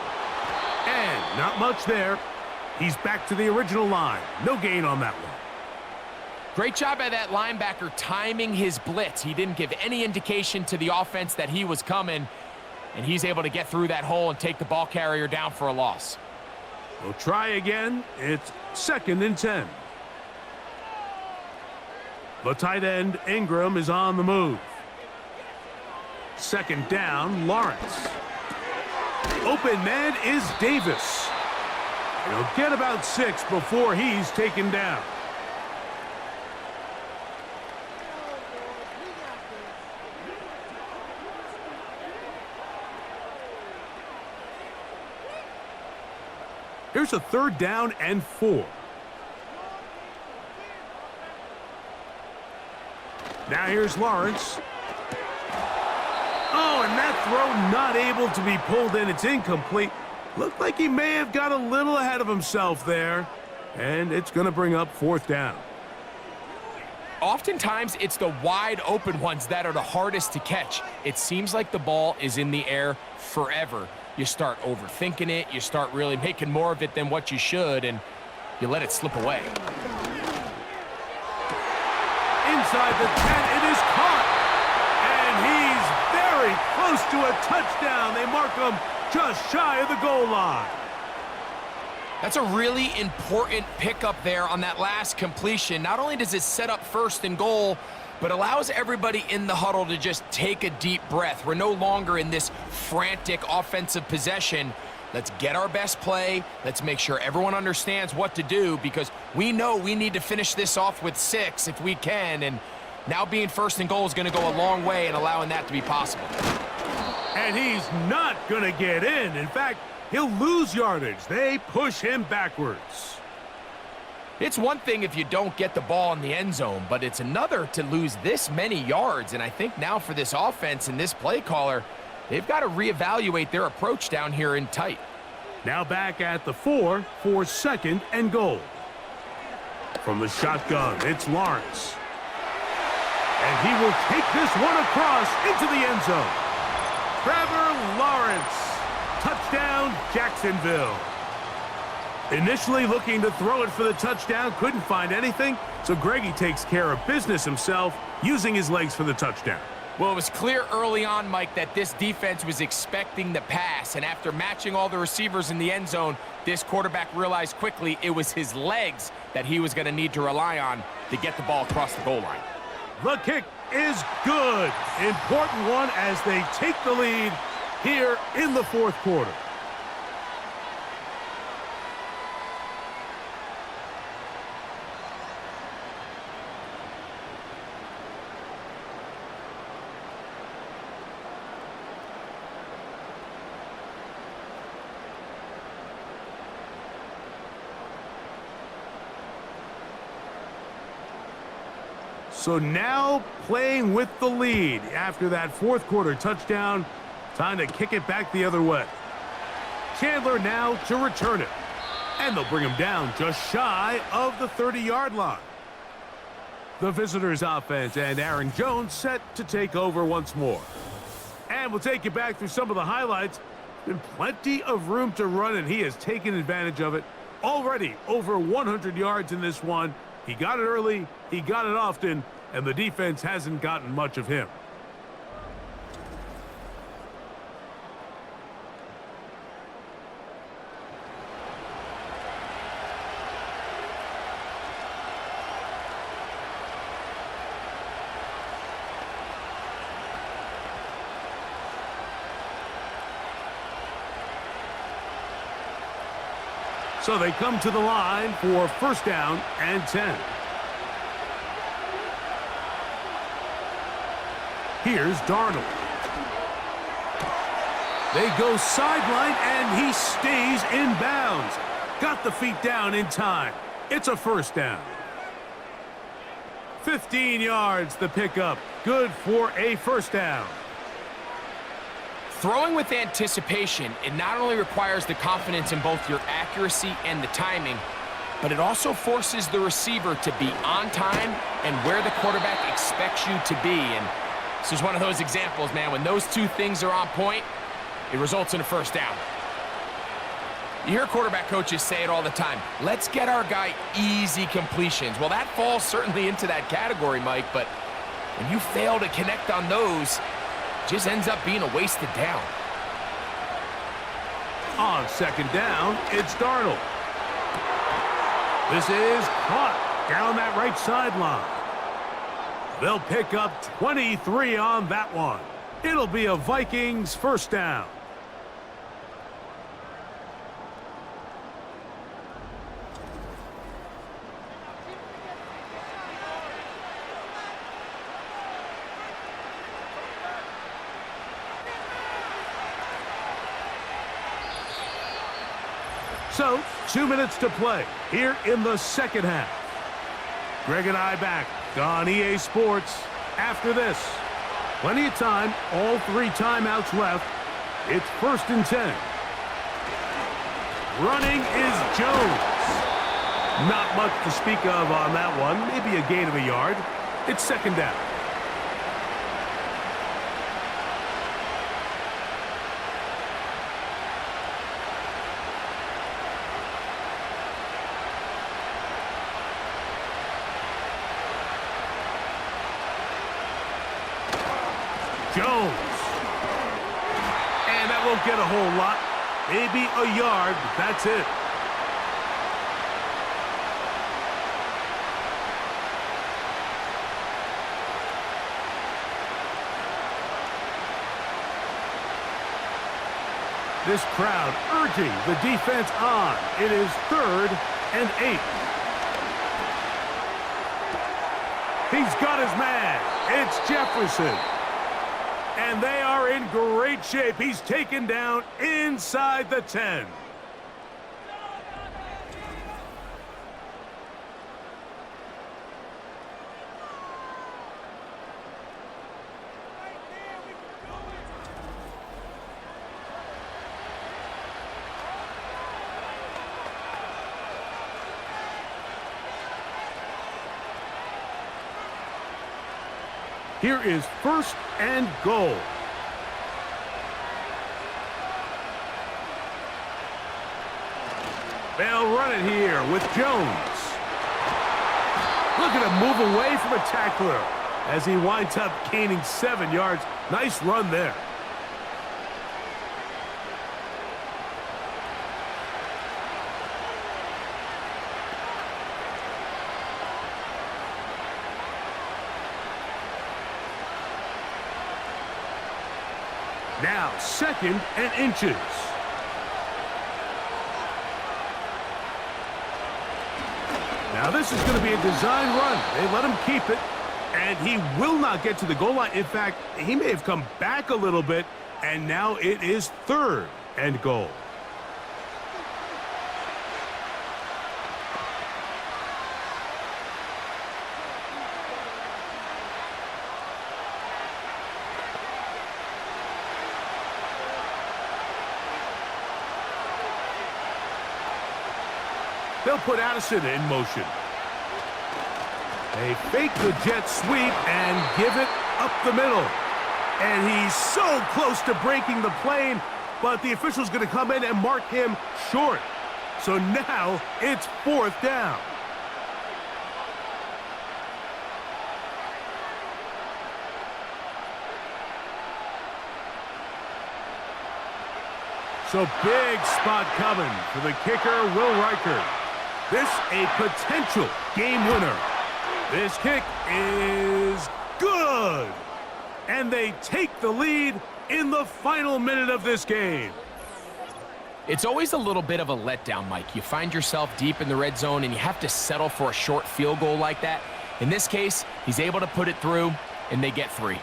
And not much there. He's back to the original line. No gain on that one. Great job by that linebacker timing his blitz. He didn't give any indication to the offense that he was coming, and he's able to get through that hole and take the ball carrier down for a loss. We'll try again. It's 2nd and 10. The tight end, Ingram, is on the move. 2nd down, Lawrence. Open man is Davis. He'll get about 6 before he's taken down. Here's a 3rd down and 4. Now here's Lawrence. Oh, and that throw not able to be pulled in. It's incomplete. Looked like he may have got a little ahead of himself there. And it's going to bring up 4th down. Oftentimes, it's the wide open ones that are the hardest to catch. It seems like the ball is in the air forever. You start overthinking it, you start really making more of it than what you should, and you let it slip away. Inside the 10, it is caught. And he's very close to a touchdown. They mark him just shy of the goal line. That's a really important pickup there on that last completion. Not only does it set up 1st and goal, but allows everybody in the huddle to just take a deep breath. We're no longer in this frantic offensive possession. Let's get our best play. Let's make sure everyone understands what to do, because we know we need to finish this off with 6 if we can. And now being 1st and goal is going to go a long way in allowing that to be possible. And he's not going to get in. In fact, he'll lose yardage. They push him backwards. It's one thing if you don't get the ball in the end zone, but it's another to lose this many yards. And I think now for this offense and this play caller, they've got to reevaluate their approach down here in tight. Now back at the 4 for 2nd and goal. From the shotgun, it's Lawrence. And he will take this one across into the end zone. Trevor Lawrence. Touchdown, Jacksonville. Initially looking to throw it for the touchdown, couldn't find anything, so Greggy takes care of business himself, using his legs for the touchdown. Well, it was clear early on, Mike, that this defense was expecting the pass, and after matching all the receivers in the end zone, this quarterback realized quickly it was his legs that he was going to need to rely on to get the ball across the goal line. The kick is good. Important one as they take the lead here in the 4th quarter. So now playing with the lead after that 4th quarter touchdown. Time to kick it back the other way. Chandler now to return it. And they'll bring him down just shy of the 30-yard line. The visitors' offense and Aaron Jones set to take over once more. And we'll take you back through some of the highlights. Been plenty of room to run, and he has taken advantage of it. Already over 100 yards in this one. He got it early, he got it often, and the defense hasn't gotten much of him. So they come to the line for first down and 10. Here's Darnold. They go sideline, and he stays in bounds. Got the feet down in time. It's a first down. 15 yards the pickup. Good for a first down. Throwing with anticipation, it not only requires the confidence in both your accuracy and the timing, but it also forces the receiver to be on time and where the quarterback expects you to be. And this is one of those examples, man. When those two things are on point, it results in a first down. You hear quarterback coaches say it all the time. Let's get our guy easy completions. Well, that falls certainly into that category, Mike, but when you fail to connect on those, it just ends up being a wasted down. On second down, it's Darnold. This is caught down that right sideline. They'll pick up 23 on that one. It'll be a Vikings first down. So, 2 minutes to play here in the second half. Greg and I back on EA Sports after this. Plenty of time, all 3 timeouts left. It's first and 10. Running is Jones. Not much to speak of on that one, maybe a gain of a yard. It's second down. Jones. And that won't get a whole lot. Maybe a yard, but that's it. This crowd urging the defense on. It is 3rd and 8. He's got his man. It's Jefferson. And they are in great shape. He's taken down inside the 10. Here is first and goal. They'll run it here with Jones. Look at him move away from a tackler as he winds up gaining 7 yards. Nice run there. Now, 2nd and inches. Now, this is going to be a design run. They let him keep it, and he will not get to the goal line. In fact, he may have come back a little bit, and now it is 3rd and goal. They'll put Addison in motion. They fake the jet sweep and give it up the middle. And he's so close to breaking the plane, but the official's going to come in and mark him short. So now it's 4th down. So big spot coming for the kicker, Will Riker. This a potential game winner. This kick is good. And they take the lead in the final minute of this game. It's always a little bit of a letdown, Mike. You find yourself deep in the red zone and you have to settle for a short field goal like that. In this case, he's able to put it through, and they get 3.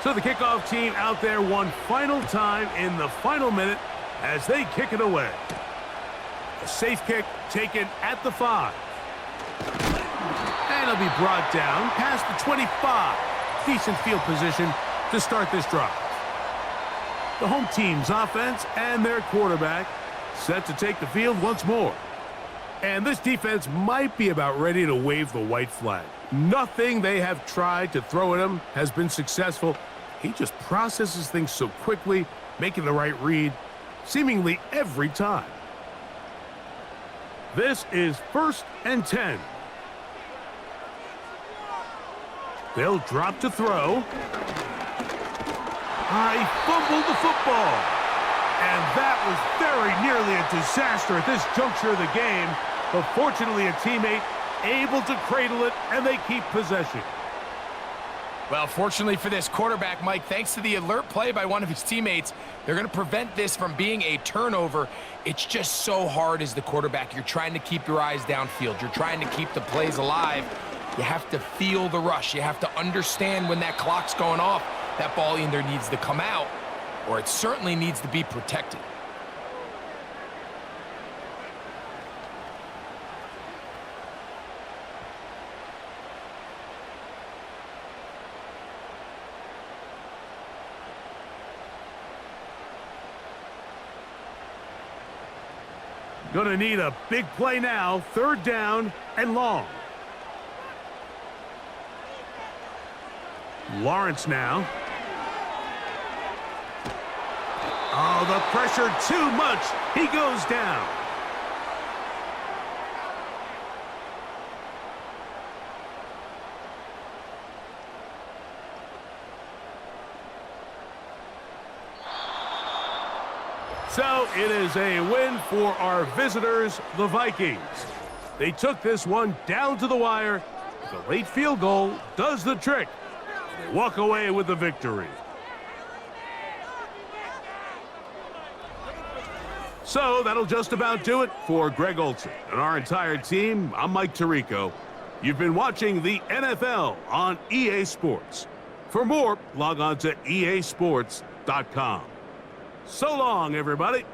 So the kickoff team out there one final time in the final minute as they kick it away. A safe kick taken at the 5. And it'll be brought down past the 25. Decent field position to start this drive. The home team's offense and their quarterback set to take the field once more. And this defense might be about ready to wave the white flag. Nothing they have tried to throw at him has been successful. He just processes things so quickly, making the right read, seemingly every time. This is 1st and 10. They'll drop to throw. He fumbled the football. And that was very nearly a disaster at this juncture of the game. But fortunately, a teammate able to cradle it, and they keep possession. Well, fortunately for this quarterback, Mike, thanks to the alert play by one of his teammates, they're going to prevent this from being a turnover. It's just so hard as the quarterback. You're trying to keep your eyes downfield. You're trying to keep the plays alive. You have to feel the rush. You have to understand when that clock's going off. That ball either needs to come out or it certainly needs to be protected. Gonna need a big play now. 3rd down and long. Lawrence now. Oh, the pressure too much. He goes down. So it is a win for our visitors, the Vikings. They took this one down to the wire. The late field goal does the trick. They walk away with the victory. So that'll just about do it for Greg Olson and our entire team. I'm Mike Tirico. You've been watching the NFL on EA Sports. For more, log on to easports.com. So long, everybody.